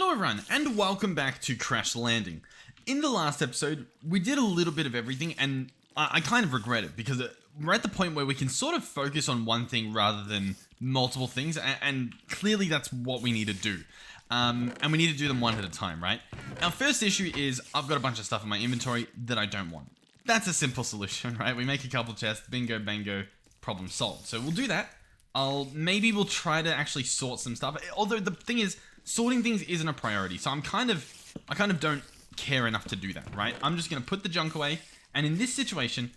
Hello everyone, and welcome back to Crash Landing. In the last episode, we did a little bit of everything, and I kind of regret it, because we're at the point where we can sort of focus on one thing rather than multiple things, and clearly that's what we need to do. And we need to do them one at a time, right? Our first issue is, I've got a bunch of stuff in my inventory that I don't want. That's a simple solution, right? We make a couple chests, bingo, bango, problem solved. So we'll do that. Maybe we'll try to actually sort some stuff. Although the thing is, sorting things isn't a priority. So I kind of don't care enough to do that, right? I'm just going to put the junk away. And in this situation,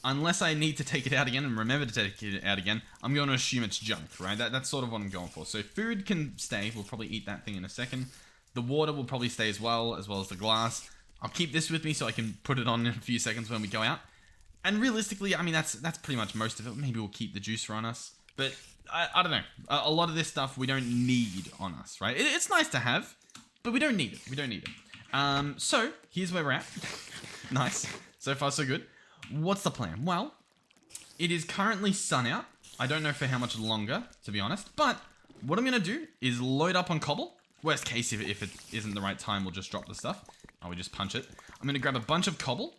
unless I need to take it out again and remember to take it out again, I'm going to assume it's junk, right? That's sort of what I'm going for. So food can stay. We'll probably eat that thing in a second. The water will probably stay as well as the glass. I'll keep this with me so I can put it on in a few seconds when we go out. And realistically, I mean, that's pretty much most of it. Maybe we'll keep the juicer on us. But I don't know. A lot of this stuff we don't need on us, right? It's nice to have, but we don't need it. We don't need it. So here's where we're at. Nice. So far, so good. What's the plan? Well, it is currently sun out. I don't know for how much longer, to be honest. But what I'm going to do is load up on cobble. Worst case, if it isn't the right time, we'll just drop the stuff. Oh, we just punch it. I'm going to grab a bunch of cobble.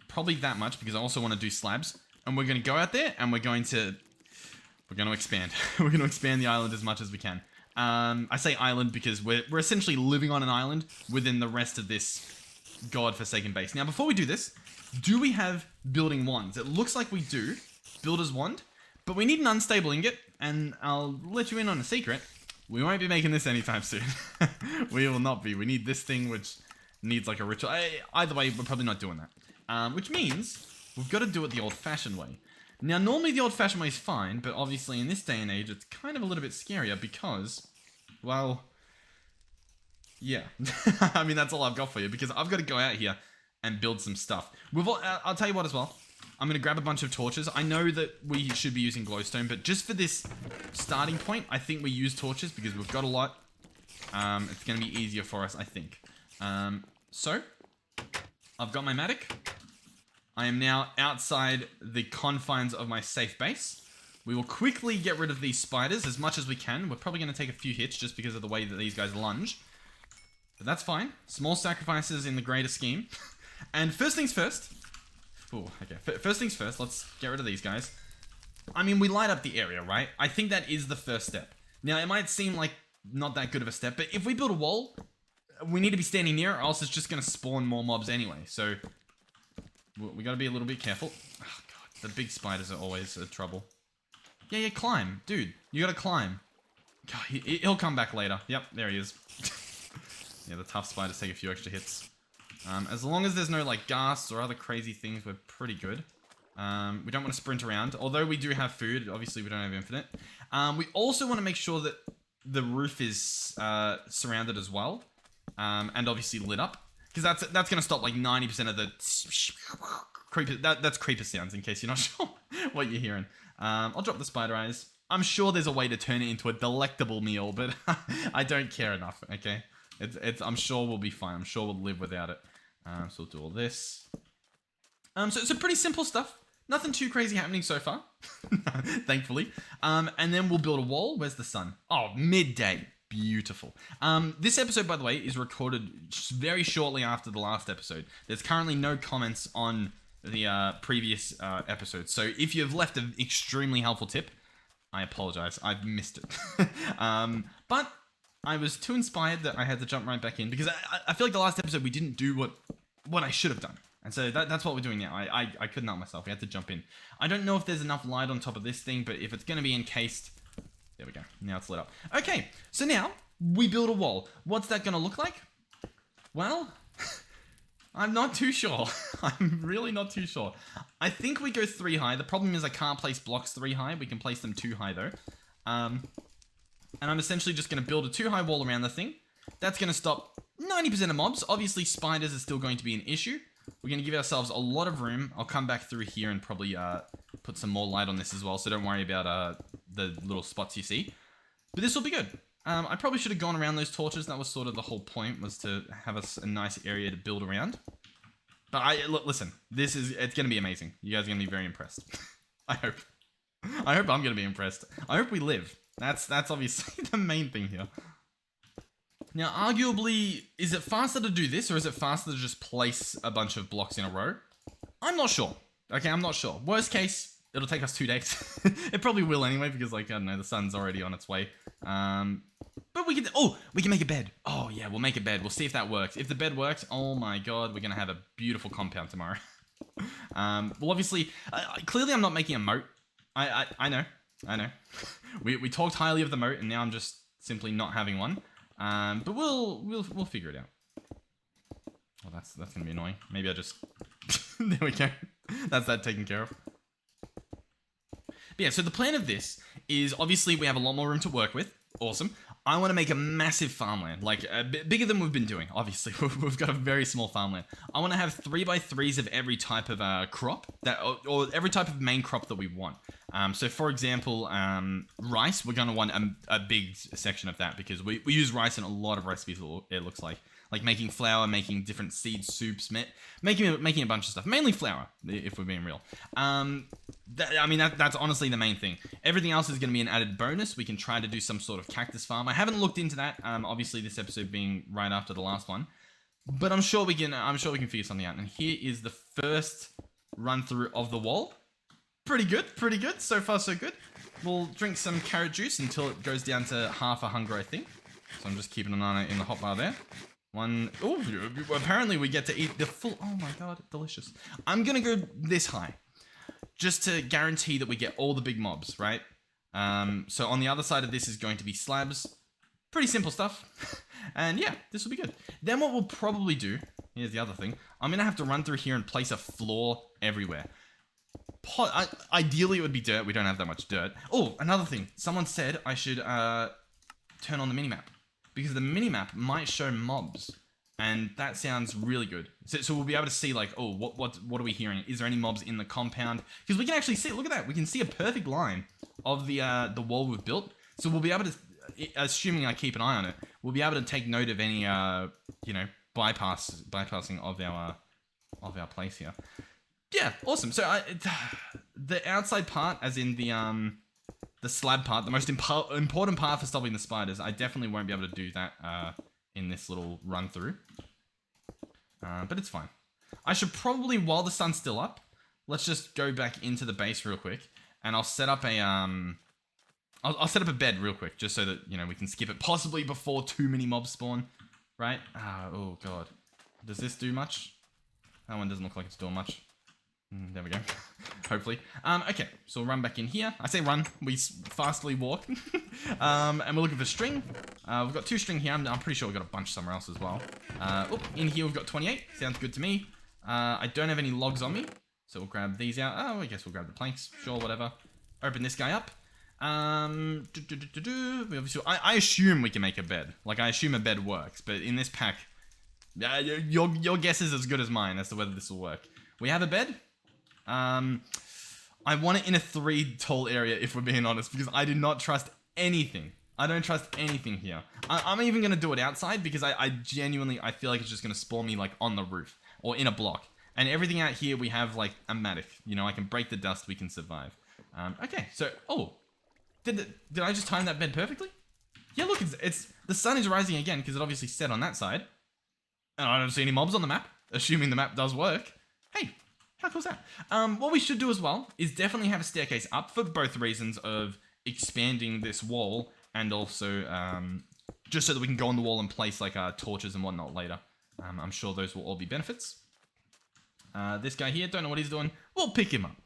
Probably that much, because I also want to do slabs. And we're going to go out there, and we're going to expand. We're going to expand the island as much as we can. I say island because we're essentially living on an island within the rest of this godforsaken base. Now, before we do this, do we have building wands? It looks like we do. Builder's wand. But we need an unstable ingot, and I'll let you in on a secret. We won't be making this anytime soon. We will not be. We need this thing, which needs like a ritual. Either way, we're probably not doing that. Which means we've got to do it the old-fashioned way. Now, normally the old-fashioned way is fine, but obviously in this day and age, it's kind of a little bit scarier because, well, yeah. I mean, that's all I've got for you, because I've got to go out here and build some stuff. I'll tell you what as well. I'm going to grab a bunch of torches. I know that we should be using glowstone, but just for this starting point, I think we use torches because we've got a lot. It's going to be easier for us, I think. So, I've got my mattock. I am now outside the confines of my safe base. We will quickly get rid of these spiders as much as we can. We're probably going to take a few hits just because of the way that these guys lunge. But that's fine. Small sacrifices in the greater scheme. And first things first. Oh, okay. First things first, let's get rid of these guys. I mean, we light up the area, right? I think that is the first step. Now, it might seem like not that good of a step, but if we build a wall, we need to be standing near it, or else it's just going to spawn more mobs anyway. So we got to be a little bit careful. Oh, God. The big spiders are always a trouble. Yeah, climb. Dude, you got to climb. God, he'll come back later. Yep, there he is. Yeah, the tough spiders take a few extra hits. As long as there's no, like, ghasts or other crazy things, we're pretty good. We don't want to sprint around. Although we do have food, obviously we don't have infinite. We also want to make sure that the roof is surrounded as well. And obviously lit up. Because that's going to stop like 90% of the creeper. That's creeper sounds, in case you're not sure what you're hearing. I'll drop the spider eyes. I'm sure there's a way to turn it into a delectable meal, but I don't care enough, okay? I'm sure we'll be fine. I'm sure we'll live without it. So we'll do all this. So it's a pretty simple stuff. Nothing too crazy happening so far, thankfully. And then we'll build a wall. Where's the sun? Oh, midday. Beautiful. This episode, by the way, is recorded very shortly after the last episode. There's currently no comments on the previous episode. So if you've left an extremely helpful tip, I apologize. I've missed it. But I was too inspired that I had to jump right back in because I feel like the last episode we didn't do what I should have done. And so that's what we're doing now. I couldn't help myself. We had to jump in. I don't know if there's enough light on top of this thing, but if it's going to be encased... There we go. Now it's lit up. Okay, so now we build a wall. What's that going to look like? Well, I'm not too sure. I'm really not too sure. I think we go 3 high. The problem is I can't place blocks 3 high. We can place them 2 high though. And I'm essentially just going to build a 2 high wall around the thing. That's going to stop 90% of mobs. Obviously, spiders are still going to be an issue. We're going to give ourselves a lot of room. I'll come back through here and probably put some more light on this as well, so don't worry about the little spots you see. But this will be good. I probably should have gone around those torches. That was sort of the whole point, was to have us a nice area to build around. But listen, it's going to be amazing. You guys are going to be very impressed. I hope. I hope I'm going to be impressed. I hope we live. That's obviously the main thing here. Now, arguably, is it faster to do this or is it faster to just place a bunch of blocks in a row? I'm not sure. Okay, I'm not sure. Worst case, it'll take us 2 days. It probably will anyway because, like, I don't know, the sun's already on its way. But we can make a bed. Oh, yeah, we'll make a bed. We'll see if that works. If the bed works, oh my god, we're going to have a beautiful compound tomorrow. Well, obviously, clearly I'm not making a moat. I know. We talked highly of the moat and now I'm just simply not having one. But we'll figure it out. Well, that's gonna be annoying. Maybe I just there we go. That's that taken care of. But yeah, so the plan of this is obviously we have a lot more room to work with. Awesome. I want to make a massive farmland, like a bit bigger than we've been doing. Obviously, we've got a very small farmland. I want to have 3x3s of every type of crop or every type of main crop that we want. So for example, rice, we're going to want a big section of that because we use rice in a lot of recipes, it looks like making flour, making different seed soups, making a bunch of stuff, mainly flour, if we're being real. That's honestly the main thing. Everything else is going to be an added bonus. We can try to do some sort of cactus farm. I haven't looked into that, obviously this episode being right after the last one, but I'm sure we can figure something out. And here is the first run through of the wall. Pretty good. So far, so good. We'll drink some carrot juice until it goes down to half a hunger, I think. So I'm just keeping an eye in the hotbar there. Oh, apparently we get to eat the full, oh my god, delicious. I'm gonna go this high, just to guarantee that we get all the big mobs, right? So on the other side of this is going to be slabs. Pretty simple stuff. And yeah, this will be good. Then what we'll probably do, here's the other thing, I'm gonna have to run through here and place a floor everywhere. Ideally it would be dirt, we don't have that much dirt. Oh, another thing, someone said I should turn on the minimap. Because the minimap might show mobs, and that sounds really good. So we'll be able to see like, oh, what are we hearing? Is there any mobs in the compound? Because we can actually see, look at that, we can see a perfect line of the wall we've built. So we'll be able to, assuming I keep an eye on it, we'll be able to take note of any bypassing of our place here. Yeah, awesome. So the outside part, as in the slab part, the most important part for stopping the spiders, I definitely won't be able to do that in this little run through. But it's fine. I should probably, while the sun's still up, let's just go back into the base real quick, and I'll set up a I'll set up a bed real quick, just so that we can skip it, possibly before too many mobs spawn, right? Oh god, does this do much? That one doesn't look like it's doing much. There we go. Hopefully. Okay, so we'll run back in here. I say run, we fastly walk. And we're looking for string. We've got 2 string here. I'm pretty sure we've got a bunch somewhere else as well. In here we've got 28. Sounds good to me. I don't have any logs on me, so we'll grab these out. Oh, I guess we'll grab the planks. Sure, whatever. Open this guy up. I assume we can make a bed. Like, I assume a bed works, but in this pack, your guess is as good as mine as to whether this will work. We have a bed. I want it in a 3 tall area, if we're being honest, because I do not trust anything. I don't trust anything here. I'm even going to do it outside because I genuinely, I feel like it's just going to spawn me like on the roof or in a block. And everything out here, we have like a mattock. I can break the dust, we can survive. Okay, so, did I just time that bed perfectly? Yeah, look, it's the sun is rising again because it obviously set on that side. And I don't see any mobs on the map, assuming the map does work. Hey. How cool is that? What we should do as well is definitely have a staircase up for both reasons of expanding this wall and also just so that we can go on the wall and place like torches and whatnot later. I'm sure those will all be benefits. This guy here, don't know what he's doing. We'll pick him up.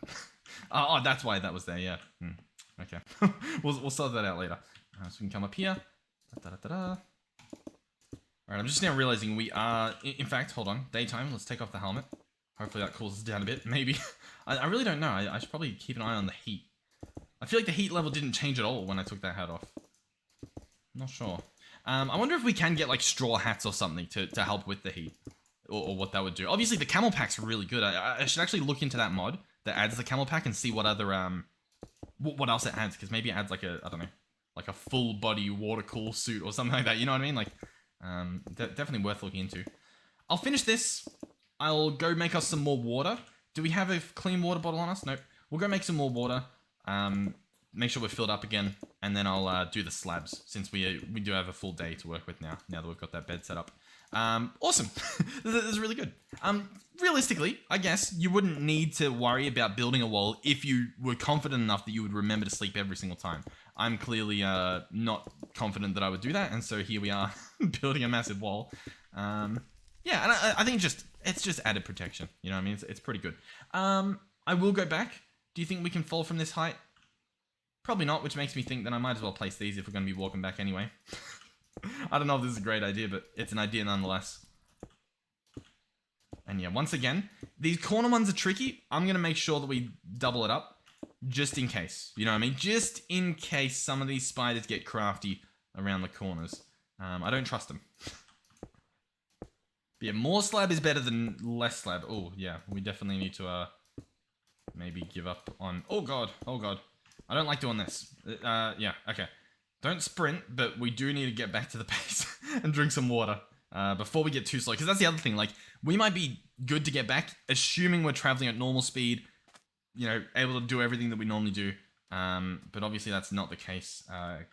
Oh, that's why that was there, yeah. Okay. we'll sort that out later. So we can come up here. Alright, I'm just now realizing we are, in fact, hold on, daytime. Let's take off the helmet. Hopefully that cools us down a bit, maybe. I really don't know. I should probably keep an eye on the heat. I feel like the heat level didn't change at all when I took that hat off. Not sure. I wonder if we can get like straw hats or something to help with the heat. Or what that would do. Obviously the camel pack's really good. I should actually look into that mod that adds the camel pack and see what other, what else it adds. Because maybe it adds like a, I don't know, like a full body water cool suit or something like that. You know what I mean? Like, definitely worth looking into. I'll finish this. I'll go make us some more water. Do we have a clean water bottle on us? Nope. We'll go make some more water. make sure we're filled up again, and then I'll do the slabs, since we do have a full day to work with now that we've got that bed set up. Awesome. This is really good. Realistically, I guess you wouldn't need to worry about building a wall if you were confident enough that you would remember to sleep every single time. I'm clearly not confident that I would do that, and so here we are building a massive wall. Yeah, and I think it's just added protection. You know what I mean? It's pretty good. I will go back. Do you think we can fall from this height? Probably not, which makes me think that I might as well place these if we're going to be walking back anyway. I don't know if this is a great idea, but it's an idea nonetheless. And yeah, once again, these corner ones are tricky. I'm going to make sure that we double it up, just in case. You know what I mean? Just in case some of these spiders get crafty around the corners. I don't trust them. But yeah, more slab is better than less slab. Oh, yeah, we definitely need to maybe give up on... Oh, God. Oh, God. I don't like doing this. Yeah, okay. Don't sprint, but we do need to get back to the base and drink some water before we get too slow. Because that's the other thing. Like, we might be good to get back, assuming we're traveling at normal speed, you know, able to do everything that we normally do. But obviously that's not the case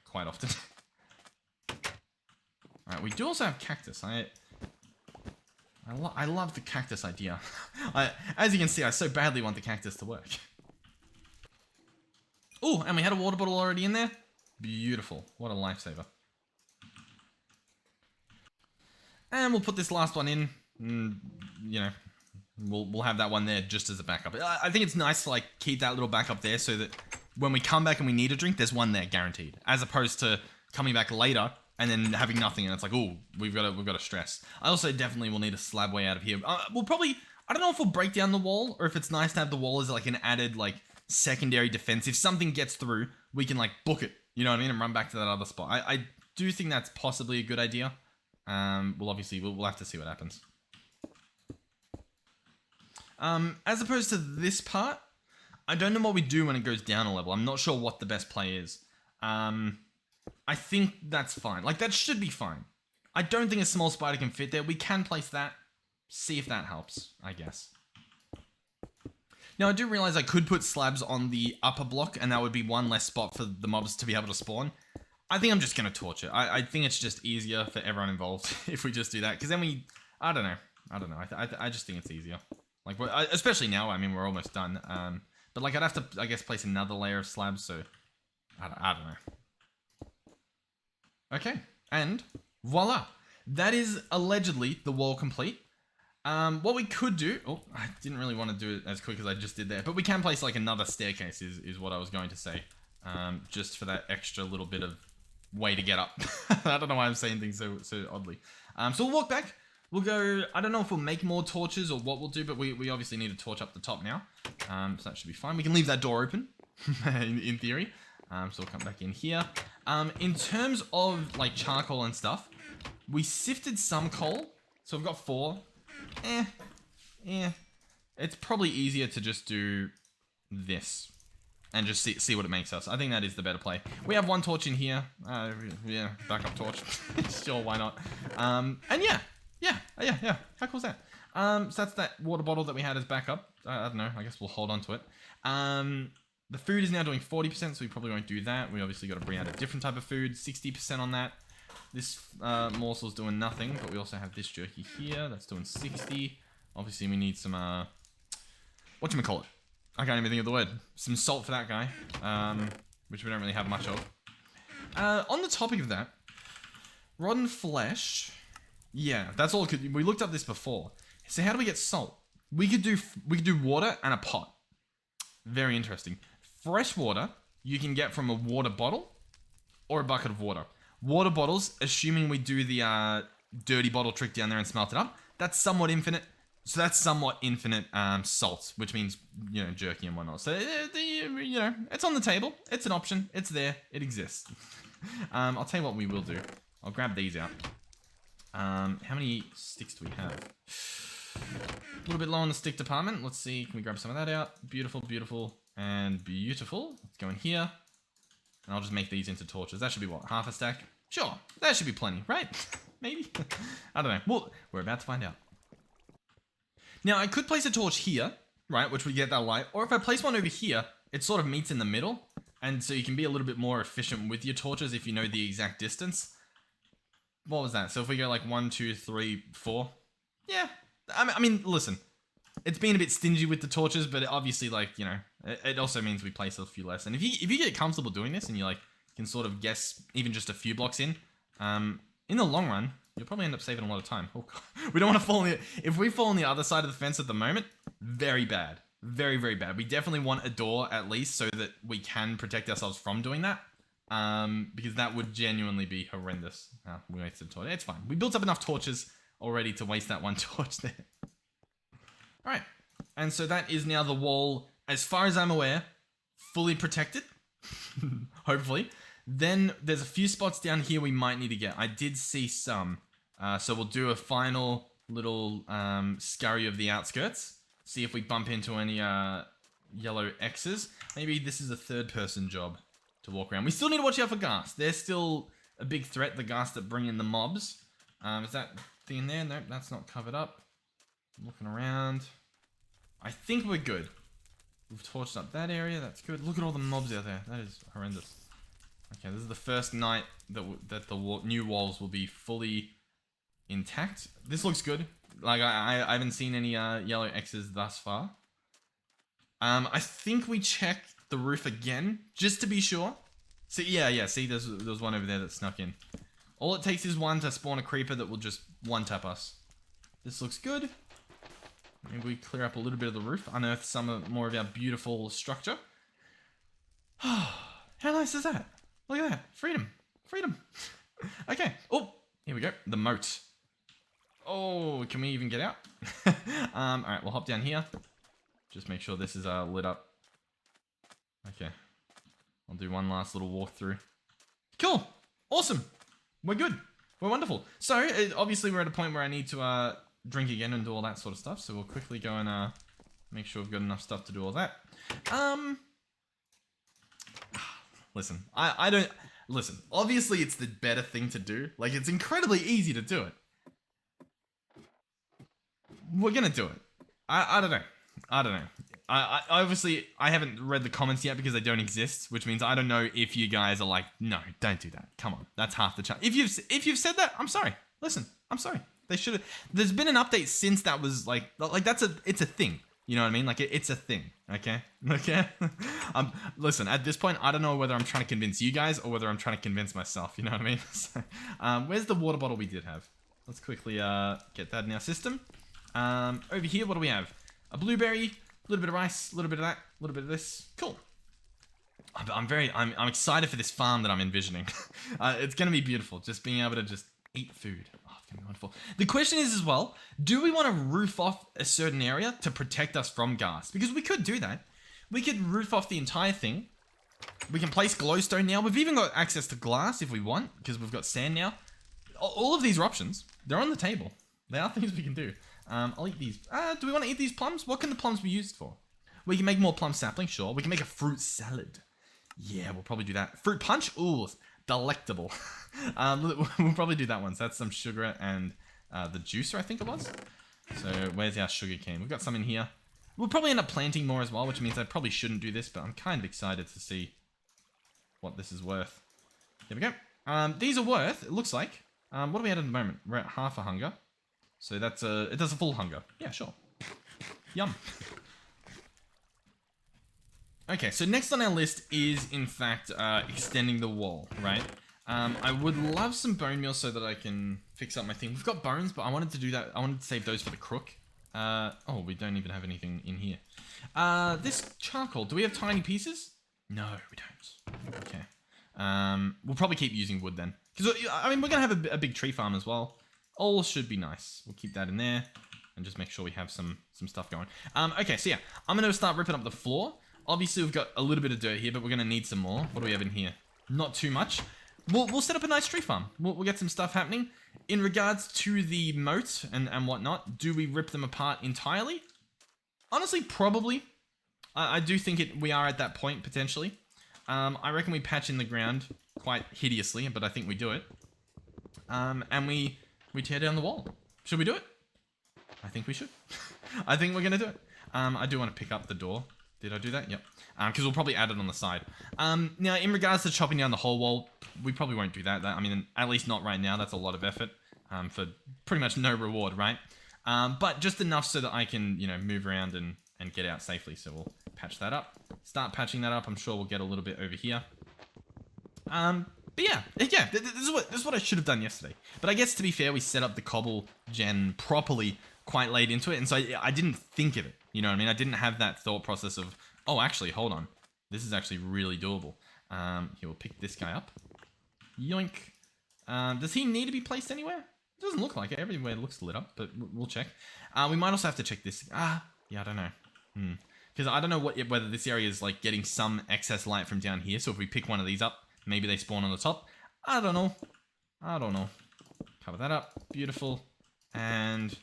quite often. Alright, we do also have cactus. I love the cactus idea. As you can see, I so badly want the cactus to work. Oh, and we had a water bottle already in there. Beautiful. What a lifesaver. And we'll put this last one in. You know, we'll have that one there just as a backup. I think it's nice to like keep that little backup there so that when we come back and we need a drink, there's one there guaranteed. As opposed to coming back later and then having nothing and it's like, oh, we've got to stress. I also definitely will need a slab way out of here. We'll probably, I don't know if we'll break down the wall or if it's nice to have the wall as like an added like secondary defense. If something gets through, we can like book it. You know what I mean? And run back to that other spot. I do think that's possibly a good idea. We'll have to see what happens. As opposed to this part, I don't know what we do when it goes down a level. I'm not sure what the best play is. I think that's fine. Like, that should be fine. I don't think a small spider can fit there. We can place that. See if that helps, I guess. Now, I do realize I could put slabs on the upper block, and that would be one less spot for the mobs to be able to spawn. I think I'm just going to torch it. I think it's just easier for everyone involved if we just do that. Because then we... I don't know. I just think it's easier. Like, especially now, I mean, we're almost done. But, like, I'd have to, I guess, place another layer of slabs, so... I don't know. Okay. And, voila. That is allegedly the wall complete. What we could do... Oh, I didn't really want to do it as quick as I just did there. But we can place, like, another staircase is what I was going to say. Just for that extra little bit of way to get up. I don't know why I'm saying things so oddly. So we'll walk back. We'll go... I don't know if we'll make more torches or what we'll do, but we obviously need to torch up the top now. So that should be fine. We can leave that door open, in theory. So we'll come back in here. In terms of, like, charcoal and stuff, we sifted some coal. So we've got 4. It's probably easier to just do this and just see what it makes us. I think that is the better play. We have 1 torch in here. Yeah, backup torch. Sure, why not? And yeah. How cool is that? So that's that water bottle that we had as backup. I don't know. I guess we'll hold on to it. The food is now doing 40%, so we probably won't do that. We obviously got to bring out a different type of food. 60% on that. This morsel's doing nothing, but we also have this jerky here. That's doing 60. Obviously, we need some, whatchamacallit? I can't even think of the word. Some salt for that guy, which we don't really have much of. On the topic of that, rotten flesh. Yeah, that's all. We looked up this before. So how do we get salt? We could do water and a pot. Very interesting. Fresh water you can get from a water bottle or a bucket of water. Water bottles, assuming we do the dirty bottle trick down there and smelt it up, that's somewhat infinite. So that's somewhat infinite salt, which means, you know, jerky and whatnot. So, you know, it's on the table. It's an option. It's there. It exists. I'll tell you what we will do. I'll grab these out. How many sticks do we have? A little bit low on the stick department. Let's see. Can we grab some of that out? Beautiful, beautiful, and beautiful. Let's go in here. And I'll just make these into torches. That should be what? Half a stack? Sure. That should be plenty, right? Maybe? I don't know. Well, we're about to find out. Now, I could place a torch here, right? Which would get that light. Or if I place one over here, it sort of meets in the middle. And so you can be a little bit more efficient with your torches if you know the exact distance. What was that? So if we go like 1, 2, 3, 4. Yeah. I mean, listen. It's been a bit stingy with the torches, but obviously, like, you know, it also means we place a few less. And if you get comfortable doing this and you, like, can sort of guess even just a few blocks in the long run, you'll probably end up saving a lot of time. Oh, God. We don't want to fall on the... If we fall on the other side of the fence at the moment, very bad. Very, very bad. We definitely want a door at least so that we can protect ourselves from doing that. Because that would genuinely be horrendous. Oh, we wasted a torch. It's fine. We built up enough torches already to waste that one torch there. Alright. And so that is now the wall, as far as I'm aware, fully protected. Hopefully. Then there's a few spots down here we might need to get. I did see some. So we'll do a final little scurry of the outskirts. See if we bump into any yellow X's. Maybe this is a third-person job to walk around. We still need to watch out for ghast. They're still a big threat, the ghast that bring in the mobs. Is that thing in there? Nope, that's not covered up. Looking around. I think we're good. We've torched up that area. That's good. Look at all the mobs out there. That is horrendous. Okay, this is the first night that the new walls will be fully intact. This looks good. Like, I haven't seen any yellow X's thus far. I think we check the roof again, just to be sure. So, yeah, see, there's one over there that snuck in. All it takes is one to spawn a creeper that will just one-tap us. This looks good. Maybe we clear up a little bit of the roof, unearth some more of our beautiful structure. How nice is that? Look at that. Freedom. Freedom. Okay. Oh, here we go. The moat. Oh, can we even get out? Alright, we'll hop down here. Just make sure this is lit up. Okay. I'll do one last little walkthrough. Cool. Awesome. We're good. We're wonderful. So, obviously we're at a point where I need to drink again and do all that sort of stuff. So we'll quickly go and make sure we've got enough stuff to do all that. Listen, I don't... Listen, obviously it's the better thing to do. Like, it's incredibly easy to do it. We're gonna do it. I don't know. I don't know. I obviously, I haven't read the comments yet because they don't exist, which means I don't know if you guys are like, no, don't do that. Come on, that's half the chance. If you've said that, I'm sorry. Listen, I'm sorry. They should have. There's been an update since that was like it's a thing. You know what I mean? Like it's a thing. Okay. Okay. Listen, at this point, I don't know whether I'm trying to convince you guys or whether I'm trying to convince myself. You know what I mean? So, where's the water bottle we did have? Let's quickly get that in our system. Over here, what do we have? A blueberry, a little bit of rice, a little bit of that, a little bit of this. Cool. I'm excited for this farm that I'm envisioning. It's gonna be beautiful. Just being able to just eat food. Oh, it's gonna be wonderful. The question is as well, do we want to roof off a certain area to protect us from ghast? Because we could do that. We could roof off the entire thing. We can place glowstone now. We've even got access to glass if we want, because we've got sand now. All of these are options. They're on the table. They are things we can do. I'll eat these. Do we want to eat these plums? What can the plums be used for? We can make more plum saplings, sure. We can make a fruit salad. Yeah, we'll probably do that. Fruit punch? Ooh, delectable. We'll probably do that one. So that's some sugar and the juicer, I think it was. So where's our sugar cane? We've got some in here. We'll probably end up planting more as well, which means I probably shouldn't do this, but I'm kind of excited to see what this is worth. There we go. These are worth, it looks like. What are we at the moment? We're at half a hunger. So that's it does a full hunger. Yeah, sure. Yum. Okay, so next on our list is, in fact, extending the wall, right? I would love some bone meal so that I can fix up my thing. We've got bones, but I wanted to do that. I wanted to save those for the crook. Oh, we don't even have anything in here. This charcoal, do we have tiny pieces? No, we don't. Okay. We'll probably keep using wood then. Because, I mean, we're going to have a big tree farm as well. All should be nice. We'll keep that in there and just make sure we have some stuff going. Okay, so yeah, I'm going to start ripping up the floor. Obviously, we've got a little bit of dirt here, but we're going to need some more. What do we have in here? Not too much. We'll set up a nice tree farm. We'll get some stuff happening. In regards to the moat and whatnot, do we rip them apart entirely? Honestly, probably. I do think we are at that point, potentially. I reckon we patch in the ground quite hideously, but I think we do it. And we tear down the wall. Should we do it? I think we should. I think we're going to do it. I do want to pick up the door. Did I do that? Yep. Because we'll probably add it on the side. Now, in regards to chopping down the whole wall, we probably won't do that. I mean, at least not right now. That's a lot of effort for pretty much no reward, right? But just enough so that I can, you know, move around and get out safely. So we'll patch that up. Start patching that up. I'm sure we'll get a little bit over here. But yeah, this is what I should have done yesterday. But I guess, to be fair, we set up the cobble gen properly quite late into it, and so I didn't think of it. You know what I mean? I didn't have that thought process of, oh, actually, hold on. This is actually really doable. Here, we'll pick this guy up. Yoink. Does he need to be placed anywhere? It doesn't look like it. Everywhere looks lit up, but we'll check. We might also have to check this. Yeah, I don't know. Because I don't know whether this area is like getting some excess light from down here. So if we pick one of these up, maybe they spawn on the top. I don't know. Cover that up. Beautiful. And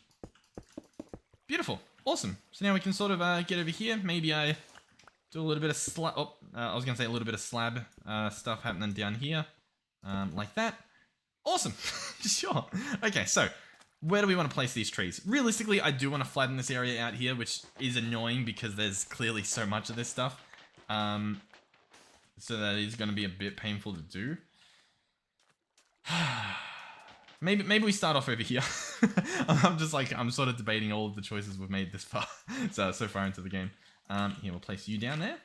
beautiful. Awesome. So now we can sort of get over here. Maybe I do a little bit of slab. Oh, I was going to say a little bit of slab stuff happening down here. Like that. Awesome. Sure. Okay, so where do we want to place these trees? Realistically, I do want to flatten this area out here, which is annoying because there's clearly so much of this stuff. So that is going to be a bit painful to do. Maybe we start off over here. I'm sort of debating all of the choices we've made this far, so far into the game. Here, we'll place you down there.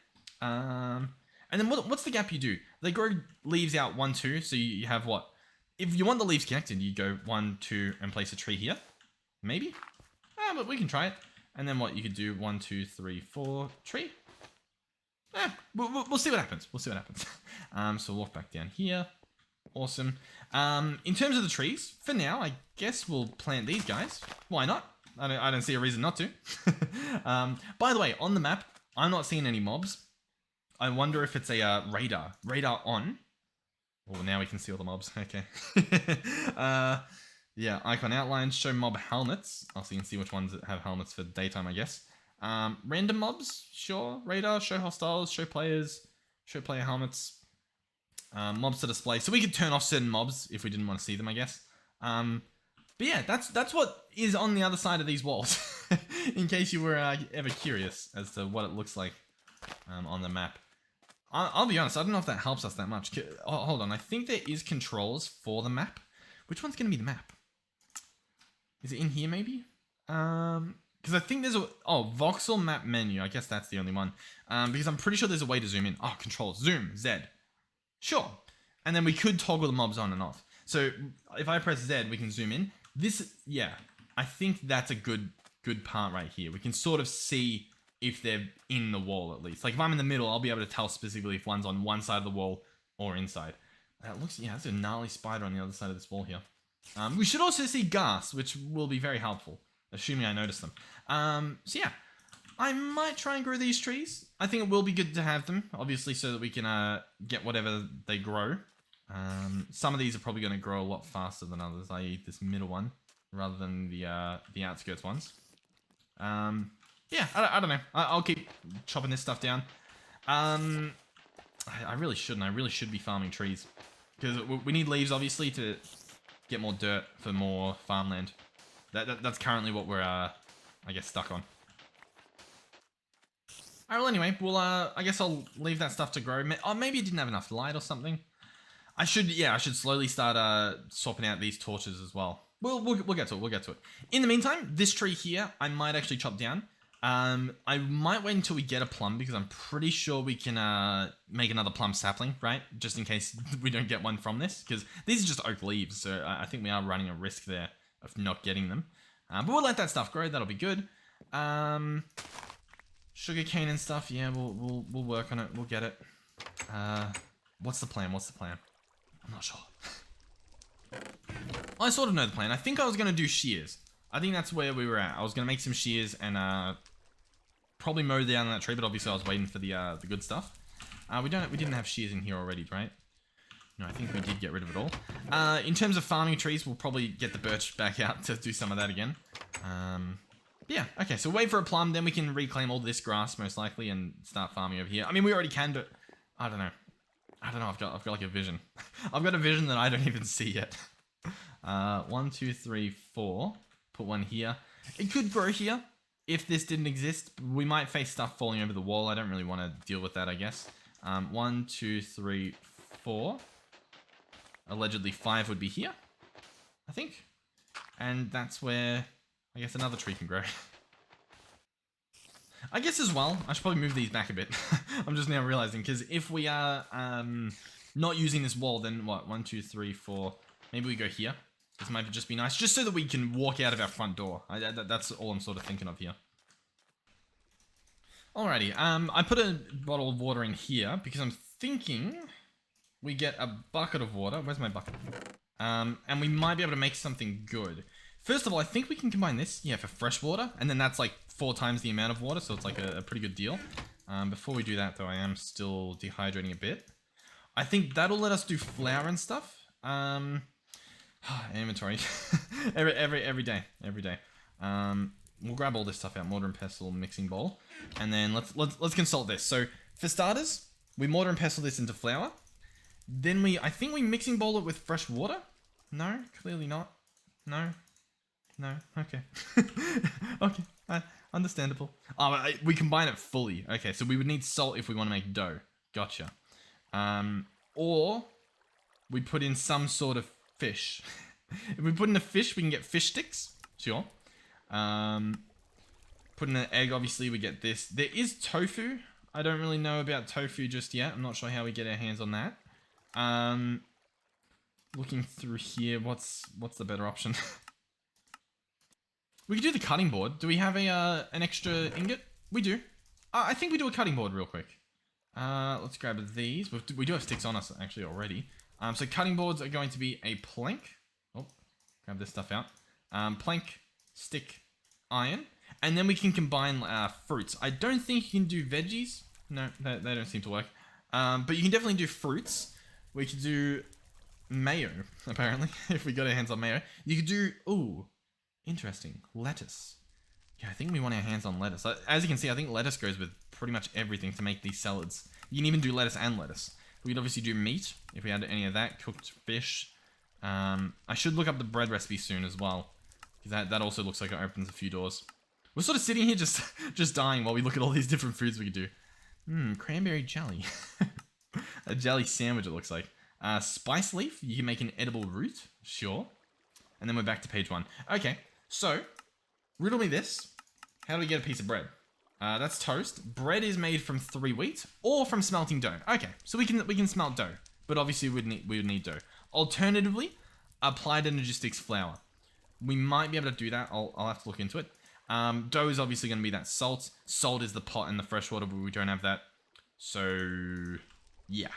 And then what's the gap you do? They grow leaves out 1, 2, so you have what? If you want the leaves connected, you go 1, 2, and place a tree here. Maybe? But we can try it. And then what you could do, 1, 2, 3, 4, tree. We'll see what happens. So we'll walk back down here. Awesome. In terms of the trees, for now, I guess we'll plant these guys. Why not? I don't see a reason not to. By the way, on the map, I'm not seeing any mobs. I wonder if it's a radar. Radar on. Oh, now we can see all the mobs. Okay. Yeah, icon outlines, show mob helmets. So you can see which ones have helmets for daytime, I guess. Random mobs, sure. Radar, show hostiles, show players, show player helmets. Mobs to display. So we could turn off certain mobs if we didn't want to see them, I guess. But yeah, that's what is on the other side of these walls. In case you were ever curious as to what it looks like on the map. I'll be honest, I don't know if that helps us that much. Hold on, I think there is controls for the map. Which one's going to be the map? Is it in here maybe? Because I think there's voxel map menu. I guess that's the only one. Because I'm pretty sure there's a way to zoom in. Oh, controls. Zoom. Z. Sure. And then we could toggle the mobs on and off. So if I press Z, we can zoom in. Yeah, I think that's a good part right here. We can sort of see if they're in the wall at least. Like if I'm in the middle, I'll be able to tell specifically if one's on one side of the wall or inside. That looks, yeah, that's a gnarly spider on the other side of this wall here. We should also see ghast, which will be very helpful, assuming I notice them. So yeah, I might try and grow these trees. I think it will be good to have them, obviously, so that we can get whatever they grow. Some of these are probably going to grow a lot faster than others, i.e. this middle one, rather than the outskirts ones. Yeah, I don't know. I'll keep chopping this stuff down. I really shouldn't. I really should be farming trees. Because we need leaves, obviously, to get more dirt for more farmland. That's currently what we're, I guess, stuck on. Alright, well, anyway, I guess I'll leave that stuff to grow. Maybe it didn't have enough light or something. I should slowly start swapping out these torches as well. We'll get to it. In the meantime, this tree here, I might actually chop down. I might wait until we get a plum because I'm pretty sure we can make another plum sapling, right? Just in case we don't get one from this, because these are just oak leaves, so I think we are running a risk there of not getting them. But we'll let that stuff grow. That'll be good. Sugar cane and stuff. Yeah, we'll work on it. We'll get it. What's the plan? I'm not sure. I sort of know the plan. I think I was gonna do shears. I think that's where we were at. I was gonna make some shears and probably mow down that tree, but obviously I was waiting for the good stuff. We didn't have shears in here already, right? No, I think we did get rid of it all. In terms of farming trees, we'll probably get the birch back out to do some of that again. Yeah, okay, so wait for a plum, then we can reclaim all this grass most likely and start farming over here. I mean, we already can, but I don't know. I've got like a vision. I've got a vision that I don't even see yet. 1, 2, 3, 4. Put one here. It could grow here. if this didn't exist, we might face stuff falling over the wall. I don't really want to deal with that, I guess. 1, 2, 3, 4. Allegedly 5 would be here, I think. And that's where, I guess, another tree can grow. I guess as well, I should probably move these back a bit. I'm just now realizing, because if we are not using this wall, then what? 1, 2, 3, 4. Maybe we go here. This might just be nice, just so that we can walk out of our front door. That's all I'm sort of thinking of here. Alrighty, I put a bottle of water in here because I'm thinking we get a bucket of water. Where's my bucket? And we might be able to make something good. First of all, I think we can combine this, yeah, for fresh water, and then that's like 4 times the amount of water, so it's like a pretty good deal. Before we do that, though, I am still dehydrating a bit. I think that'll let us do flour and stuff. Inventory. every day. We'll grab all this stuff out, mortar and pestle, mixing bowl, and then let's consult this. So for starters, we mortar and pestle this into flour. Then I think we mixing bowl it with fresh water. No, clearly not. No. Okay. Okay. Understandable. Oh, we combine it fully. Okay, so we would need salt if we want to make dough. Gotcha. Or we put in some sort of fish. If we put in a fish, we can get fish sticks. Sure. Put in an egg, obviously, we get this. There is tofu. I don't really know about tofu just yet. I'm not sure how we get our hands on that. Looking through here, what's the better option? We could do the cutting board. Do we have an extra ingot? We do. I think we do a cutting board real quick. Let's grab these. We do have sticks on us actually already. So cutting boards are going to be a plank. Oh, grab this stuff out. Plank, stick, iron. And then we can combine fruits. I don't think you can do veggies. No, they don't seem to work. But you can definitely do fruits. We could do mayo, apparently, if we got our hands on mayo. You could do, ooh, interesting, lettuce. Yeah, I think we want our hands on lettuce. As you can see, I think lettuce goes with pretty much everything to make these salads. You can even do lettuce and lettuce. We'd obviously do meat, if we had any of that, cooked fish. I should look up the bread recipe soon as well, because that also looks like it opens a few doors. We're sort of sitting here just dying while we look at all these different foods we could do. Cranberry jelly. A jelly sandwich, it looks like. Spice leaf, you can make an edible root, sure. And then we're back to page 1. Okay, so, riddle me this. How do we get a piece of bread? That's toast. Bread is made from 3 wheat or from smelting dough. Okay, so we can smelt dough, but obviously we would need dough. Alternatively, applied energistics flour. We might be able to do that. I'll have to look into it. Dough is obviously going to be that salt. Salt is the pot and the fresh water, but we don't have that. So, yeah.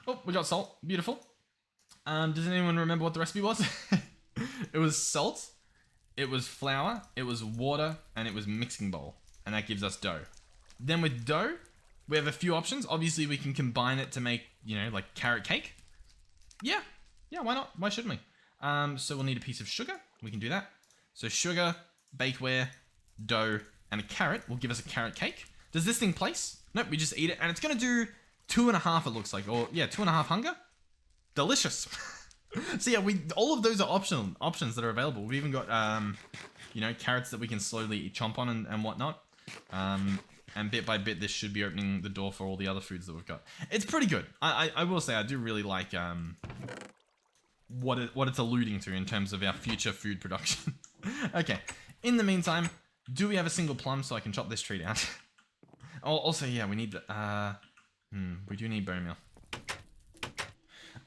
Oh, we got salt. Beautiful. Does anyone remember what the recipe was? It was salt, it was flour, it was water, and it was mixing bowl. And that gives us dough. Then with dough, we have a few options. Obviously, we can combine it to make, like carrot cake. Yeah, why not? Why shouldn't we? So we'll need a piece of sugar. We can do that. So sugar, bakeware, dough, and a carrot will give us a carrot cake. Does this thing place? Nope, we just eat it. And it's going to do 2.5, it looks like. Or, yeah, 2.5 hunger. Delicious. So yeah, all of those are options that are available. We've even got, carrots that we can slowly chomp on and whatnot. And bit by bit, this should be opening the door for all the other foods that we've got. It's pretty good. I will say, I do really like what it's alluding to in terms of our future food production. Okay. In the meantime, do we have a single plum so I can chop this tree down? Also, yeah, we need we do need bone meal.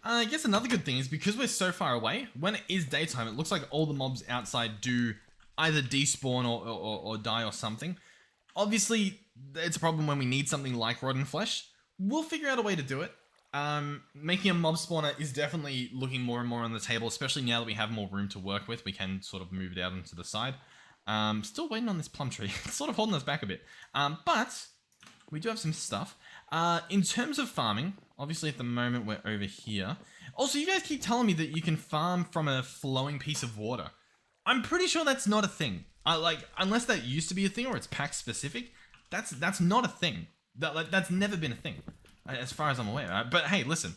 I guess another good thing is because we're so far away, when it is daytime, it looks like all the mobs outside do either despawn or die or something. Obviously, it's a problem when we need something like rotten flesh. We'll figure out a way to do it. Making a mob spawner is definitely looking more and more on the table, especially now that we have more room to work with. We can sort of move it out into the side. Still waiting on this plum tree. It's sort of holding us back a bit. But we do have some stuff. In terms of farming, obviously at the moment we're over here. Also, you guys keep telling me that you can farm from a flowing piece of water. I'm pretty sure that's not a thing. Unless that used to be a thing or it's pack specific, that's not a thing. That's never been a thing, as far as I'm aware. But hey, listen,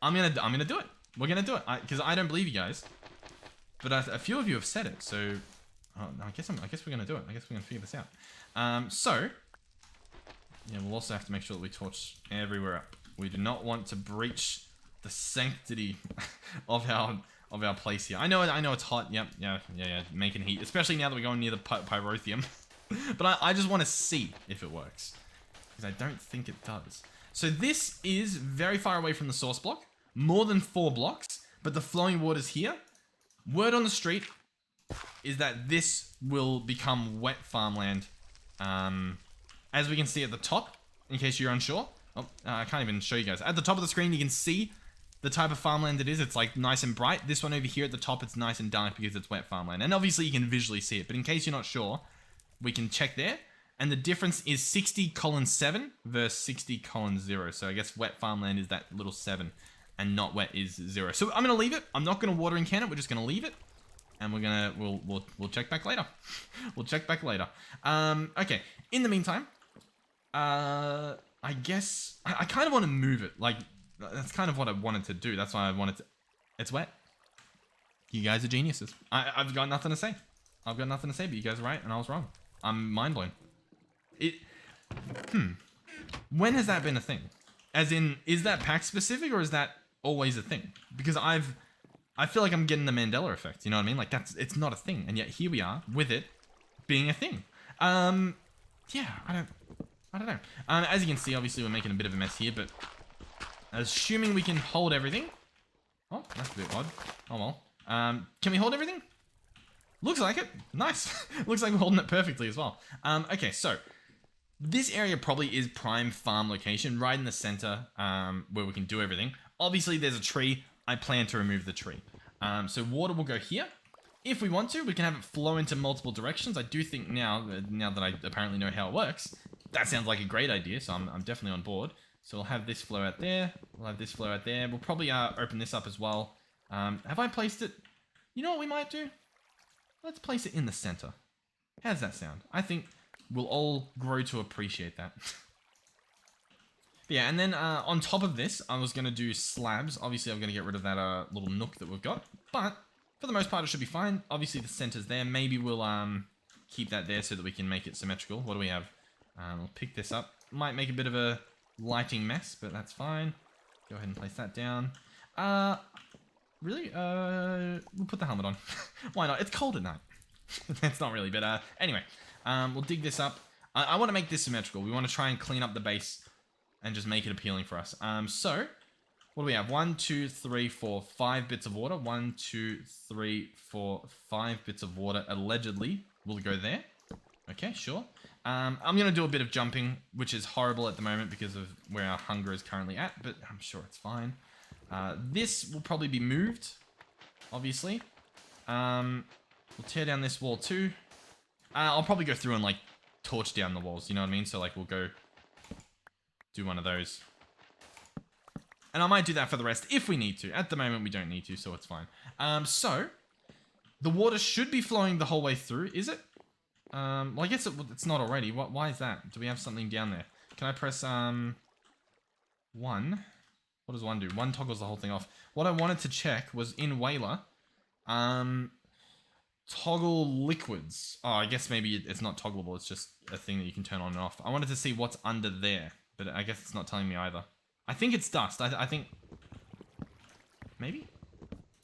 I'm gonna do it. We're gonna do it because I don't believe you guys, but a few of you have said it, so Oh, no, I guess we're gonna do it. I guess we're gonna figure this out. So yeah, we'll also have to make sure that we torch everywhere up. We do not want to breach the sanctity of our place here. I know it's hot. Yep, yeah, making heat, especially now that we're going near the pyrotheum. But I just want to see if it works, because I don't think it does. So this is very far away from the source block, more than 4 blocks, but the flowing water's here. Word on the street is that this will become wet farmland, as we can see at the top, in case you're unsure. Oh, I can't even show you guys. At the top of the screen, you can see the type of farmland it is. It's like nice and bright. This one over here at the top, it's nice and dark because it's wet farmland. And obviously you can visually see it, but in case you're not sure, we can check there. And the difference is 60:7 versus 60:0. So I guess wet farmland is that little 7 and not wet is 0. So I'm going to leave it. I'm not going to watering can it. We're just going to leave it. And we'll check back later. We'll check back later. Okay. In the meantime, I guess I kind of want to move it. Like, that's kind of what I wanted to do. That's why I wanted to. It's wet. You guys are geniuses. I've got nothing to say. I've got nothing to say, but you guys are right and I was wrong. I'm mind blown. When has that been a thing? As in, is that pack specific or is that always a thing? Because I feel like I'm getting the Mandela effect. You know what I mean? Like it's not a thing, and yet here we are with it being a thing. Yeah, I don't know. As you can see, obviously we're making a bit of a mess here, but assuming we can hold everything. Oh, that's a bit odd. Oh well. Can we hold everything? Looks like it. Nice. Looks like we're holding it perfectly as well. Okay, so this area probably is prime farm location, right in the center, where we can do everything. Obviously, there's a tree. I plan to remove the tree. So water will go here. If we want to, we can have it flow into multiple directions. I do think now that I apparently know how it works, that sounds like a great idea. So I'm definitely on board. So we'll have this flow out there. We'll have this flow out there. We'll probably open this up as well. Have I placed it? You know what we might do? Let's place it in the center. How does that sound? I think we'll all grow to appreciate that. Yeah, and then on top of this, I was going to do slabs. Obviously, I'm going to get rid of that little nook that we've got. But for the most part, it should be fine. Obviously, the center's there. Maybe we'll keep that there so that we can make it symmetrical. What do we have? We'll pick this up. Might make a bit of a lighting mess, but that's fine. Go ahead and place that down. Really? We'll put the helmet on. Why not? It's cold at night. It's not really, but anyway. We'll dig this up. I want to make this symmetrical. We want to try and clean up the base and just make it appealing for us. So, what do we have? 1, 2, 3, 4, 5 bits of water. 1, 2, 3, 4, 5 bits of water. Allegedly, will go there. Okay, sure. I'm going to do a bit of jumping, which is horrible at the moment because of where our hunger is currently at, but I'm sure it's fine. This will probably be moved, obviously. We'll tear down this wall too. I'll probably go through and like torch down the walls, you know what I mean? So like we'll go do one of those. And I might do that for the rest if we need to. At the moment we don't need to, so it's fine. So the water should be flowing the whole way through, is it? Well, I guess it's not already. Why is that? Do we have something down there? Can I press 1? What does 1 do? 1 toggles the whole thing off. What I wanted to check was in Whaler, toggle liquids. Oh, I guess maybe it's not toggleable. It's just a thing that you can turn on and off. I wanted to see what's under there, but I guess it's not telling me either. I think it's dust. I think maybe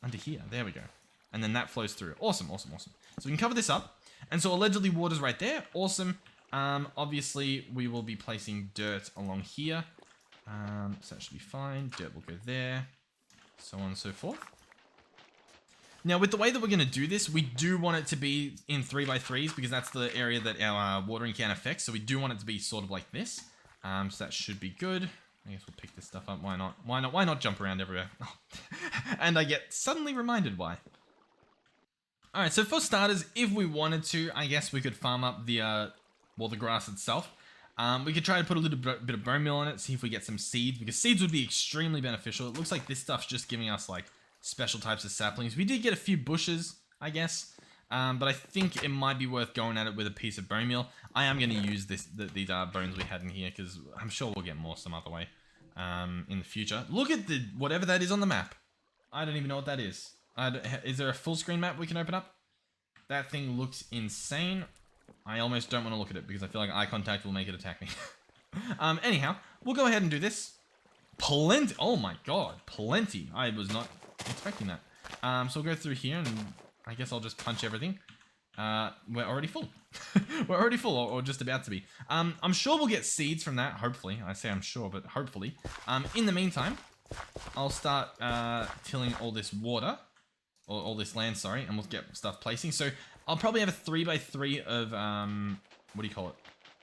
under here. There we go. And then that flows through. Awesome, awesome, awesome. So we can cover this up. And so allegedly water's right there. Awesome. Obviously we will be placing dirt along here. So that should be fine. Dirt will go there. So on and so forth. Now, with the way that we're going to do this, we do want it to be in 3x3s because that's the area that our watering can affects. So we do want it to be sort of like this. So that should be good. I guess we'll pick this stuff up. Why not? Why not? Why not jump around everywhere? Oh. And I get suddenly reminded why. Alright, so for starters, if we wanted to, I guess we could farm up the grass itself. We could try to put a little bit of bone meal on it, see if we get some seeds, because seeds would be extremely beneficial. It looks like this stuff's just giving us, like, special types of saplings. We did get a few bushes, I guess, but I think it might be worth going at it with a piece of bone meal. I am going to use these bones we had in here, because I'm sure we'll get more some other way in the future. Look at whatever that is on the map. I don't even know what that is. Is there a full screen map we can open up? That thing looks insane. I almost don't want to look at it because I feel like eye contact will make it attack me. Anyhow, we'll go ahead and do this. Plenty. Oh my god, plenty. I was not expecting that. So we'll go through here and I guess I'll just punch everything. We're already full. We're already full, or just about to be. I'm sure we'll get seeds from that, hopefully. I say I'm sure, but hopefully. In the meantime, I'll start tilling all this water, or all this land, sorry, and we'll get stuff placing. So I'll probably have a 3x3 of, what do you call it?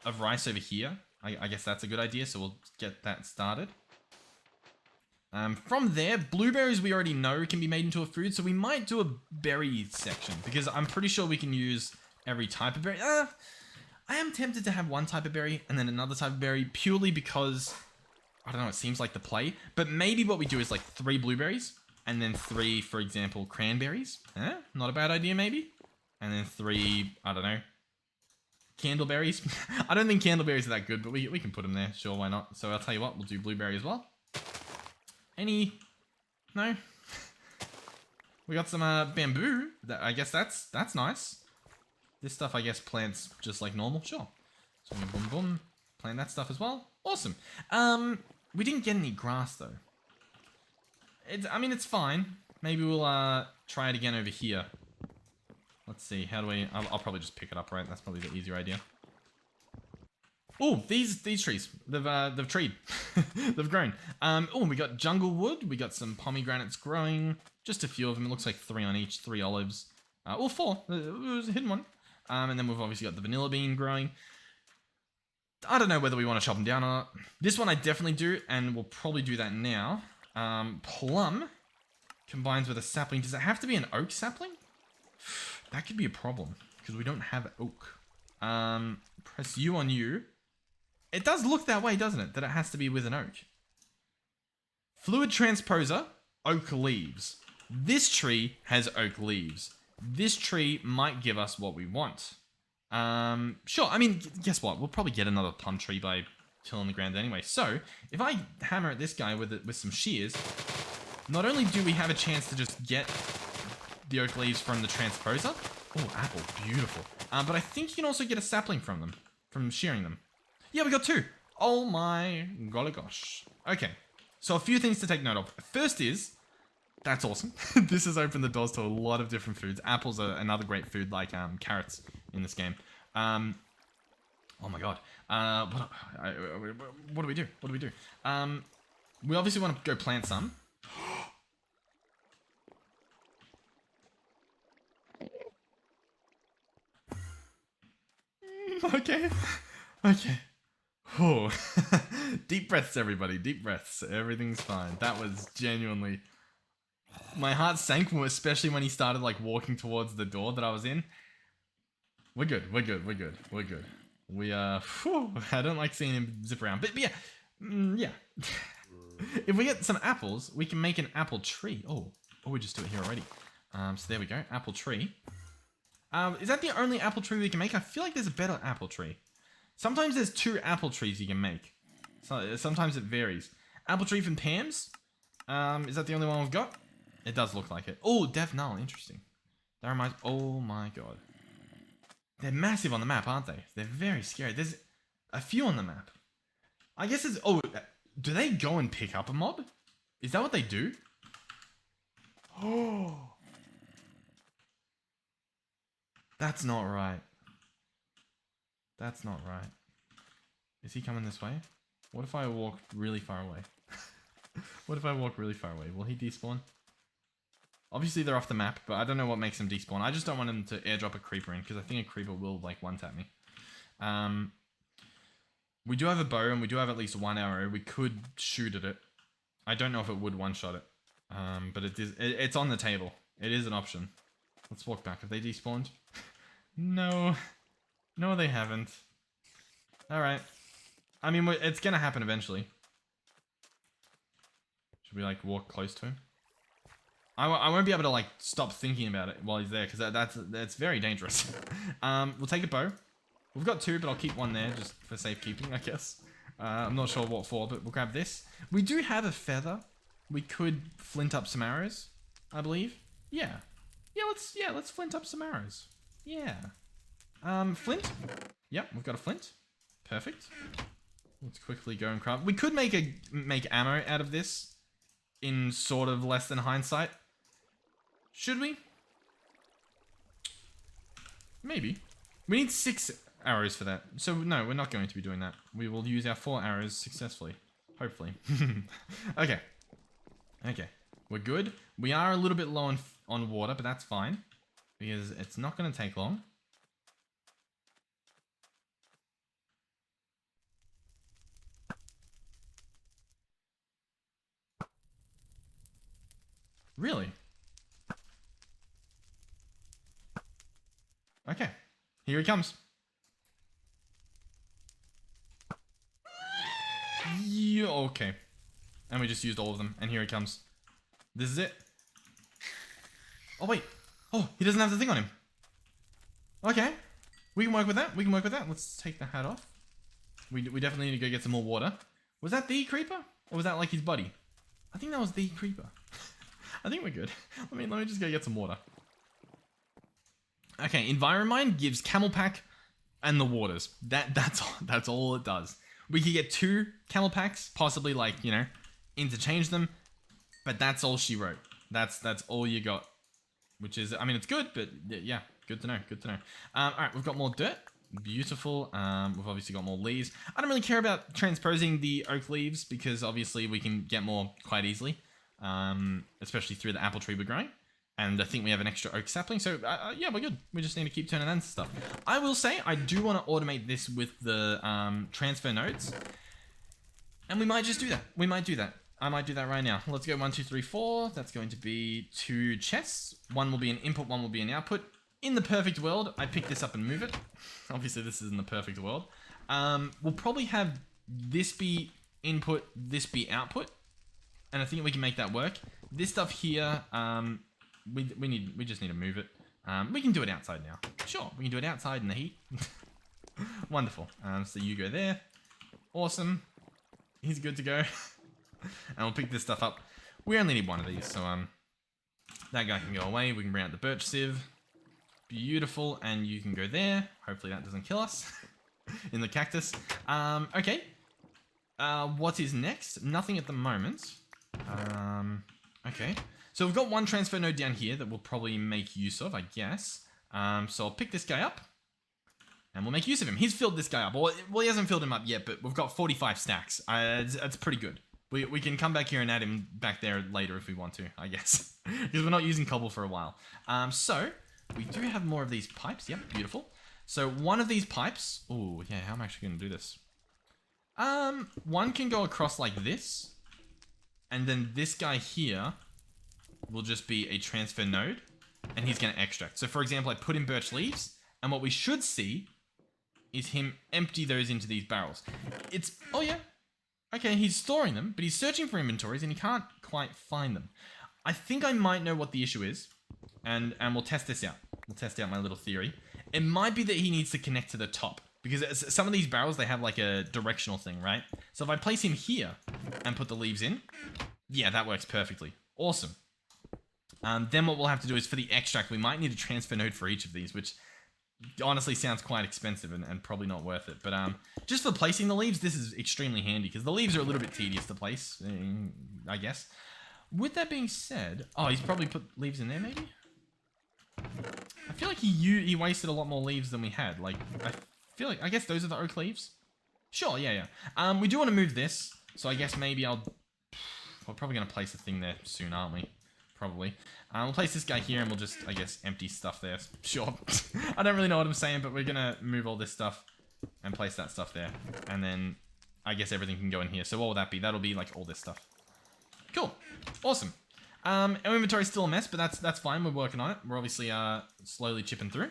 Of rice over here. I guess that's a good idea, so we'll get that started. From there, blueberries we already know can be made into a food, so we might do a berry section, because I'm pretty sure we can use every type of berry. I am tempted to have one type of berry and then another type of berry, purely because, I don't know, it seems like the play, but maybe what we do is like 3 blueberries, and then 3, for example, cranberries. Not a bad idea, maybe? And then 3, I don't know, candleberries. I don't think candleberries are that good, but we can put them there, sure, why not? So I'll tell you what, we'll do blueberry as well. Any? No? We got some bamboo. I guess that's nice. This stuff, I guess, plants just like normal. Sure. So we boom boom. Plant that stuff as well. Awesome. We didn't get any grass though. I mean, it's fine. Maybe we'll try it again over here. Let's see. How do we? I'll probably just pick it up, right? That's probably the easier idea. Oh, these trees, they've treed, they've grown. Oh, we got jungle wood, we got some pomegranates growing, just a few of them. It looks like 3 on each, 3 olives. Well, 4, it was a hidden one. And then we've obviously got the vanilla bean growing. I don't know whether we want to chop them down or not. This one I definitely do, and we'll probably do that now. Plum combines with a sapling. Does it have to be an oak sapling? That could be a problem, because we don't have oak. Press U on U. It does look that way, doesn't it? That it has to be with an oak. Fluid transposer, oak leaves. This tree has oak leaves. This tree might give us what we want. Sure, I mean, guess what? We'll probably get another plum tree by tilling the ground anyway. So, if I hammer at this guy with some shears, not only do we have a chance to just get the oak leaves from the transposer. Oh, apple, beautiful. But I think you can also get a sapling from them, from shearing them. Yeah, we got 2. Oh my golly gosh. Okay, so a few things to take note of. First is, that's awesome. This has opened the doors to a lot of different foods. Apples are another great food, like carrots in this game. Oh my god. What do we do? What do we do? We obviously want to go plant some. Okay. Okay. Oh. Deep breaths, everybody. Deep breaths. Everything's fine. That was genuinely... My heart sank, especially when he started, like, walking towards the door that I was in. We're good. We're good. We're good. We're good. We, whew, I don't like seeing him zip around. But yeah. Yeah. If we get some apples, we can make an apple tree. Oh, we just do it here already. So there we go. Apple tree. Is that the only apple tree we can make? I feel like there's a better apple tree. Sometimes there's 2 apple trees you can make. So sometimes it varies. Apple tree from Pam's. Is that the only one we've got? It does look like it. Oh, Deaf Null. Interesting. That reminds... Oh my god. They're massive on the map, aren't they? They're very scary. There's a few on the map. I guess it's... Oh, do they go and pick up a mob? Is that what they do? Oh... That's not right. That's not right. Is he coming this way? What if I walk really far away? What if I walk really far away? Will he despawn? Obviously they're off the map, but I don't know what makes them despawn. I just don't want him to airdrop a creeper in, because I think a creeper will, like, one-tap me. We do have a bow, and we do have at least 1 arrow. We could shoot at it. I don't know if it would one-shot it. But it's on the table. It is an option. Let's walk back. Have they despawned? No. No, they haven't. Alright. I mean, it's gonna happen eventually. Should we, like, walk close to him? I won't be able to, like, stop thinking about it while he's there, because that's very dangerous. We'll take a bow. We've got 2, but I'll keep 1 there, just for safekeeping, I guess. I'm not sure what for, but we'll grab this. We do have a feather. We could flint up some arrows, I believe. Yeah. Yeah, let's flint up some arrows. Yeah. Flint. Yep, we've got a flint. Perfect. Let's quickly go and craft. We could make ammo out of this in sort of less than hindsight. Should we? Maybe. We need 6 arrows for that. So no, we're not going to be doing that. We will use our 4 arrows successfully. Hopefully. Okay. Okay. We're good. We are a little bit low on water, but that's fine. Because it's not going to take long. Really? Okay. Here he comes. Yeah, okay. And we just used all of them. And here he comes. This is it. Oh, wait. Oh, he doesn't have the thing on him. Okay. We can work with that. We can work with that. Let's take the hat off. We definitely need to go get some more water. Was that the creeper? Or was that like his buddy? I think that was the creeper. I think we're good. Let me just go get some water. Okay, Environmind gives Camel Pack and the waters. That's all it does. We could get 2 Camel Packs, possibly like, you know, interchange them. But that's all she wrote. That's all you got. Which is, I mean, it's good, but yeah, good to know, good to know. Alright, we've got more dirt. Beautiful. We've obviously got more leaves. I don't really care about transposing the oak leaves because obviously we can get more quite easily. Especially through the apple tree we're growing. And I think we have an extra oak sapling, so yeah, we're good. We just need to keep turning that into stuff. I will say, I do want to automate this with the transfer nodes. And we might just do that. We might do that. I might do that right now. Let's go 1, 2, 3, 4. That's going to be 2 chests. 1 will be an input, 1 will be an output. In the perfect world, I pick this up and move it. Obviously, this isn't the perfect world. We'll probably have this be input, this be output. And I think we can make that work. This stuff here, we just need to move it. We can do it outside now. Sure, we can do it outside in the heat. Wonderful. So you go there. Awesome. He's good to go. And we'll pick this stuff up. We only need 1 of these, so that guy can go away. We can bring out the birch sieve. Beautiful, and you can go there. Hopefully that doesn't kill us in the cactus. Okay. What is next? Nothing at the moment. Okay. So we've got 1 transfer node down here that we'll probably make use of, I guess. So I'll pick this guy up. And we'll make use of him. He's filled this guy up. Well, he hasn't filled him up yet, but we've got 45 stacks. That's pretty good. We can come back here and add him back there later if we want to, I guess. Because we're not using cobble for a while. So, we do have more of these pipes. Yep, beautiful. So, 1 of these pipes... Oh, yeah, how am I actually going to do this? 1 can go across like this. And then this guy here will just be a transfer node. And he's going to extract. So, for example, I put in birch leaves. And what we should see is him empty those into these barrels. It's... Oh, yeah. Okay, he's storing them, but he's searching for inventories and he can't quite find them. I think I might know what the issue is, and we'll test this out. We'll test out my little theory. It might be that he needs to connect to the top, because some of these barrels, they have like a directional thing, right? So if I place him here and put the leaves in, yeah, that works perfectly. Awesome. Then what we'll have to do is for the extract, we might need a transfer node for each of these, which honestly sounds quite expensive and probably not worth it. But just for placing the leaves, this is extremely handy because the leaves are a little bit tedious to place, I guess. With that being said, oh, he's probably put leaves in there maybe? I feel like he wasted a lot more leaves than we had. Like, I feel like, I guess those are the oak leaves? Sure, yeah. We do want to move this, so I guess maybe we're probably going to place a thing there soon, aren't we? Probably. We'll place this guy here and we'll just, I guess, empty stuff there. Sure. I don't really know what I'm saying, but we're going to move all this stuff and place that stuff there. And then I guess everything can go in here. So what will that be? That'll be like all this stuff. Cool. Awesome. Our inventory's still a mess, but that's fine. We're working on it. We're obviously slowly chipping through.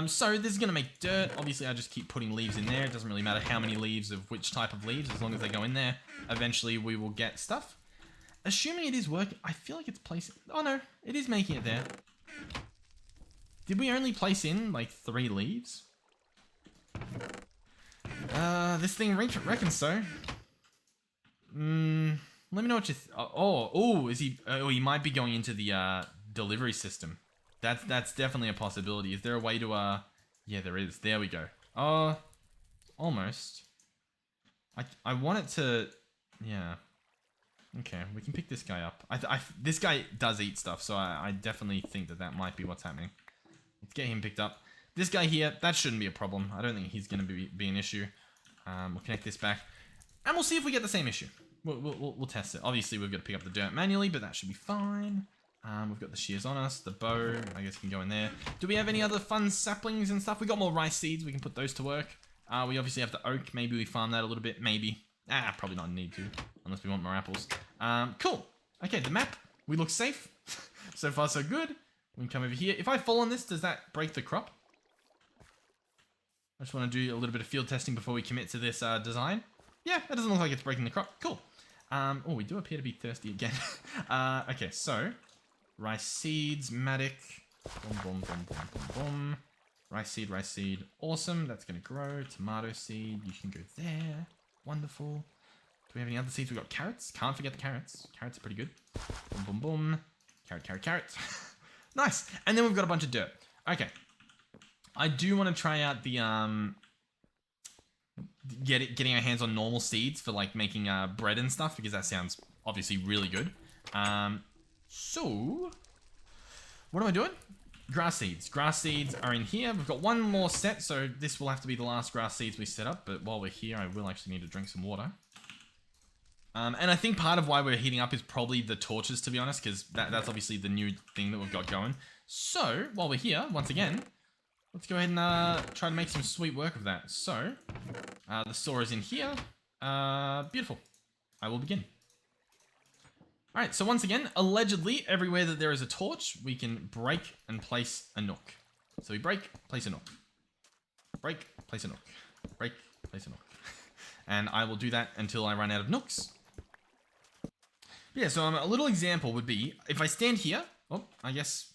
So this is going to make dirt. Obviously, I just keep putting leaves in there. It doesn't really matter how many leaves of which type of leaves. As long as they go in there, eventually we will get stuff. Assuming it is working, I feel like it's placing... Oh no, it is making it there. Did we only place in, like, 3 leaves? This thing reckons so. Let me know what you... is he... Oh, he might be going into the, delivery system. That's definitely a possibility. Is there a way to yeah, there is. There we go. Almost. I want it to, yeah. Okay, we can pick this guy up. This guy does eat stuff, so I definitely think that might be what's happening. Let's get him picked up. This guy here, that shouldn't be a problem. I don't think he's going to be an issue. We'll connect this back, and we'll see if we get the same issue. We'll test it. Obviously, we've got to pick up the dirt manually, but that should be fine. We've got the shears on us, the bow, I guess can go in there. Do we have any other fun saplings and stuff? We got more rice seeds, we can put those to work. We obviously have the oak, maybe we farm that a little bit, maybe. Probably not need to, unless we want more apples. Cool. Okay, the map, we look safe. So far so good. We can come over here. If I fall on this, does that break the crop? I just want to do a little bit of field testing before we commit to this design. Yeah, that doesn't look like it's breaking the crop. Cool. Oh, we do appear to be thirsty again. Okay, so rice seeds, Matic. Boom, boom, boom, boom, boom, boom. Rice seed. Awesome. That's going to grow. Tomato seed. You can go there. Wonderful. Do we have any other seeds? We've got carrots. Can't forget the carrots. Carrots are pretty good. Boom, boom, boom. Carrot. Nice. And then we've got a bunch of dirt. Okay. I do want to try out the getting our hands on normal seeds for like making bread and stuff, because that sounds obviously really good. So what am I doing? Grass seeds. Grass seeds are in here. We've got one more set, so this will have to be the last grass seeds we set up. But while we're here, I will actually need to drink some water. And I think part of why we're heating up is probably the torches, to be honest, because that's obviously the new thing that we've got going. So while we're here, once again, let's go ahead and try to make some sweet work of that. So the saw is in here. Beautiful. I will begin. All right, so once again, allegedly, everywhere that there is a torch, we can break and place a nook. So we break, place a nook. Break, place a nook. Break, place a nook. And I will do that until I run out of nooks. Yeah, so a little example would be, if I stand here, oh, I guess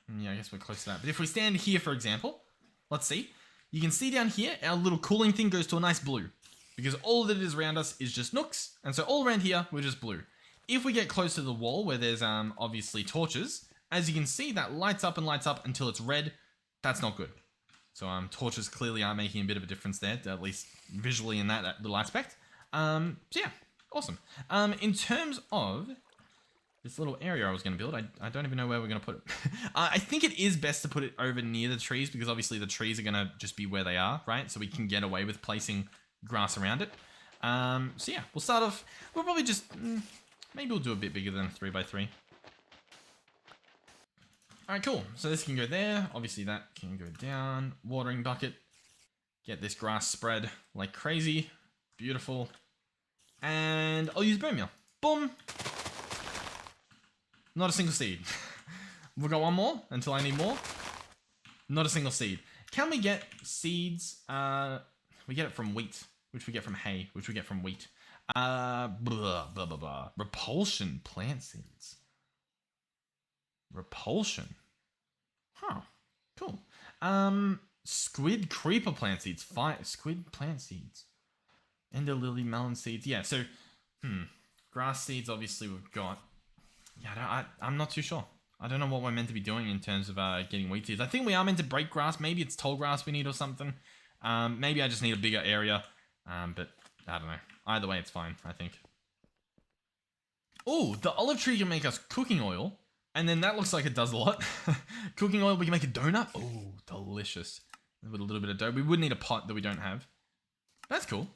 we're close to that. But if we stand here, for example, let's see. You can see down here, our little cooling thing goes to a nice blue. Because all that is around us is just nooks. And so all around here, we're just blue. If we get close to the wall where there's obviously torches, as you can see, that lights up and lights up until it's red. That's not good. So torches clearly are making a bit of a difference there, at least visually in that little aspect. So yeah, awesome. In terms of this little area I was going to build, I don't even know where we're going to put it. I think it is best to put it over near the trees, because obviously the trees are going to just be where they are, right? So we can get away with placing grass around it. So yeah, we'll start off, we'll probably just... maybe we'll do a bit bigger than 3x3. Alright, cool. So this can go there. Obviously that can go down. Watering bucket. Get this grass spread like crazy. Beautiful. And I'll use bone meal. Boom. Not a single seed. We've got one more until I need more. Not a single seed. Can we get seeds? We get it from wheat, which we get from hay, which we get from wheat. Repulsion plant seeds. Repulsion. Huh. Cool. Squid creeper plant seeds. Squid plant seeds. Ender lily melon seeds. Yeah, so, grass seeds obviously we've got. Yeah, I'm not too sure. I don't know what we're meant to be doing in terms of getting wheat seeds. I think we are meant to break grass. Maybe it's tall grass we need or something. Maybe I just need a bigger area. But I don't know. Either way, it's fine, I think. Oh, the olive tree can make us cooking oil. And then that looks like it does a lot. Cooking oil, we can make a donut. Oh, delicious. With a little bit of dough. We would need a pot that we don't have. That's cool.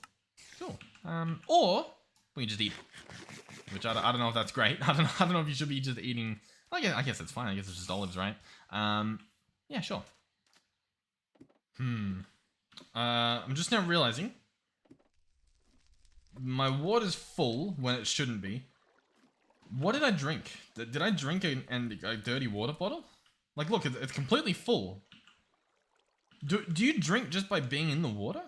Cool. Or we can just eat. Which I don't know if that's great. I don't know if you should be just eating. I guess it's fine. I guess it's just olives, right? Yeah, sure. I'm just now realizing my water's full when it shouldn't be. What did I drink? Did I drink a dirty water bottle? Like, look, it's completely full. Do you drink just by being in the water?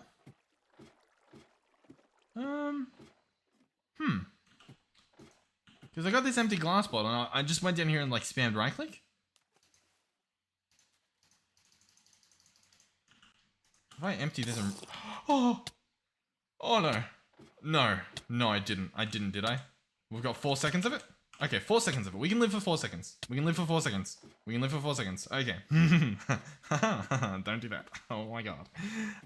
Because I got this empty glass bottle, and I just went down here and, like, spammed right-click. If I empty this and... Oh! Oh, no. No, I didn't. I didn't, did I? We've got 4 seconds of it? Okay, 4 seconds of it. We can live for 4 seconds. We can live for 4 seconds. We can live for 4 seconds. Okay. Don't do that. Oh my god.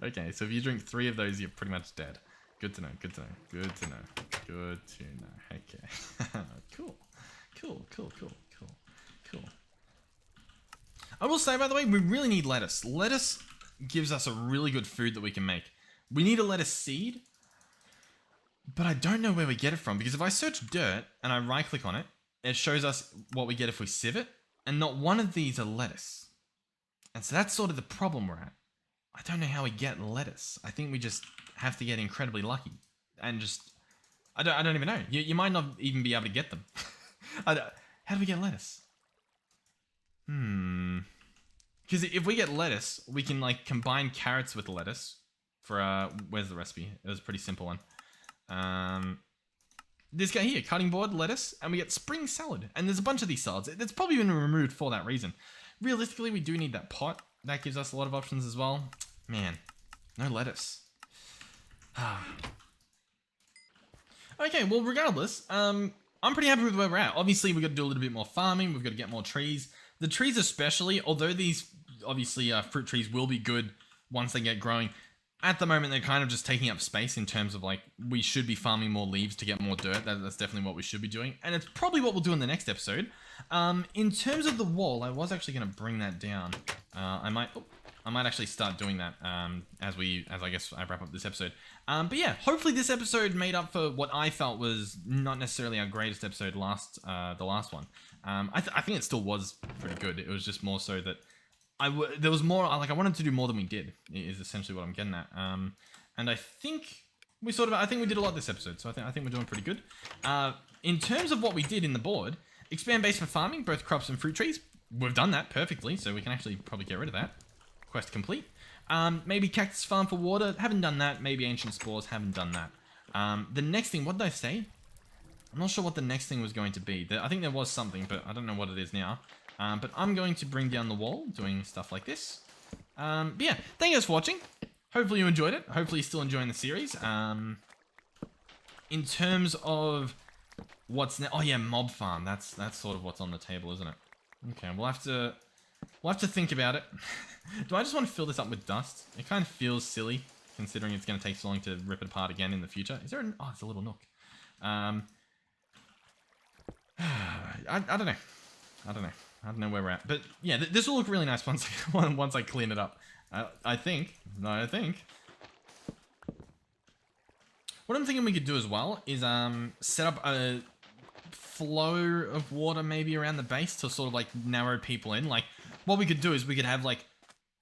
Okay, so if you drink 3 of those, you're pretty much dead. Good to know. Good to know. Good to know. Good to know. Okay. Cool. Cool. Cool. Cool. Cool. Cool. I will say, by the way, we really need lettuce. Lettuce gives us a really good food that we can make. We need a lettuce seed. But I don't know where we get it from, because if I search dirt and I right click on it, it shows us what we get if we sieve it, and not one of these are lettuce. And so that's sort of the problem we're at. I don't know how we get lettuce. I think we just have to get incredibly lucky. And just, I don't even know. You might not even be able to get them. How do we get lettuce? Because if we get lettuce, we can like combine carrots with lettuce for, where's the recipe? It was a pretty simple one. This guy here, cutting board, lettuce, and we get spring salad. And there's a bunch of these salads. It's probably been removed for that reason. Realistically, we do need that pot. That gives us a lot of options as well. Man, no lettuce. Okay, well, regardless, I'm pretty happy with where we're at. Obviously, we've got to do a little bit more farming. We've got to get more trees. The trees especially, although these, obviously, fruit trees will be good once they get growing. At the moment, they're kind of just taking up space in terms of, like, we should be farming more leaves to get more dirt. That's definitely what we should be doing. And it's probably what we'll do in the next episode. In terms of the wall, I was actually going to bring that down. I might actually start doing that as I guess I wrap up this episode. But yeah, hopefully this episode made up for what I felt was not necessarily our greatest episode the last one. I think it still was pretty good. It was just more so that there was more, like, I wanted to do more than we did, is essentially what I'm getting at. And I think we did a lot this episode, so I think we're doing pretty good. In terms of what we did in the board, expand base for farming, both crops and fruit trees, we've done that perfectly, so we can actually probably get rid of that. Quest complete. Maybe cactus farm for water, haven't done that. Maybe ancient spores, haven't done that. The next thing, what did I say? I'm not sure what the next thing was going to be. I think there was something, but I don't know what it is now. But I'm going to bring down the wall, doing stuff like this. But yeah, thank you guys for watching. Hopefully you enjoyed it. Hopefully you're still enjoying the series. In terms of what's next, oh yeah, mob farm. That's sort of what's on the table, isn't it? Okay, we'll have to think about it. Do I just want to fill this up with dust? It kind of feels silly, considering it's going to take so long to rip it apart again in the future. Is there an, oh, it's a little nook. I don't know. I don't know where we're at, but yeah, this will look really nice once I clean it up. I think. What I'm thinking we could do as well is set up a flow of water maybe around the base to sort of like narrow people in. Like what we could do is we could have like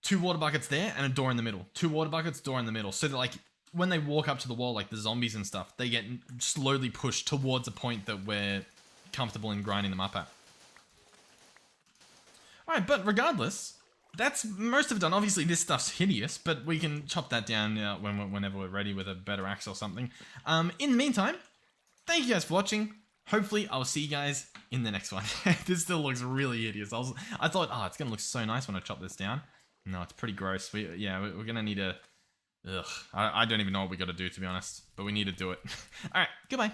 2 water buckets there and a door in the middle. 2 water buckets, door in the middle, so that like when they walk up to the wall, like the zombies and stuff, they get slowly pushed towards a point that we're comfortable in grinding them up at. Alright, but regardless, that's most of it done. Obviously, this stuff's hideous, but we can chop that down whenever we're ready with a better axe or something. In the meantime, thank you guys for watching. Hopefully, I'll see you guys in the next one. This still looks really hideous. I thought, oh, it's going to look so nice when I chop this down. No, it's pretty gross. We're going to need a... Ugh, I don't even know what we got to do, to be honest, but we need to do it. Alright, goodbye.